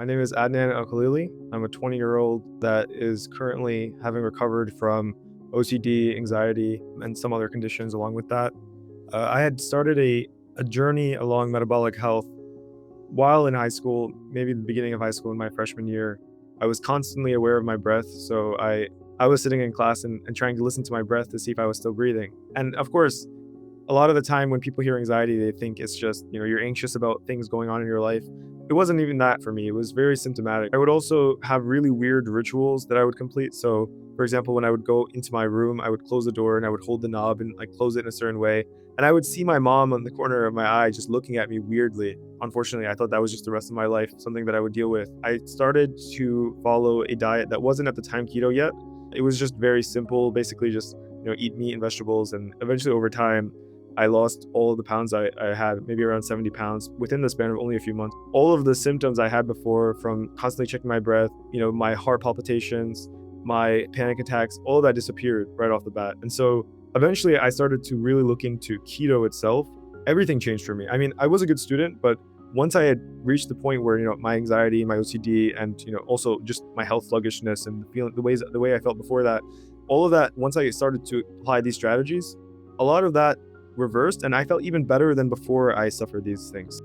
My name is Adnan Al-Khalili. I'm a 20-year-old that is currently having recovered from OCD, anxiety, and some other conditions along with that. I had started a journey along metabolic health while in high school, maybe the beginning of high school in my freshman year. I was constantly aware of my breath, so I was sitting in class and trying to listen to my breath to see if I was still breathing. And of course, a lot of the time when people hear anxiety, they think it's just, you're anxious about things going on in your life. It wasn't even that for me. It was very symptomatic. I would also have really weird rituals that I would complete. So, for example, when I would go into my room, I would close the door and I would hold the knob and like close it in a certain way. And I would see my mom on the corner of my eye just looking at me weirdly. Unfortunately, I thought that was just the rest of my life, something that I would deal with. I started to follow a diet that wasn't at the time keto yet. It was just very simple, basically just, eat meat and vegetables. And eventually over time, I lost all of the pounds I had, maybe around 70 pounds, within the span of only a few months. All of the symptoms I had before, from constantly checking my breath, my heart palpitations, my panic attacks, all of that disappeared right off the bat. And so eventually I started to really look into keto itself. Everything changed for me. I mean, I was a good student, but once I had reached the point where, my anxiety, my OCD, and, also just my health sluggishness and the way I felt before that, all of that, once I started to apply these strategies, a lot of that reversed, and I felt even better than before I suffered these things.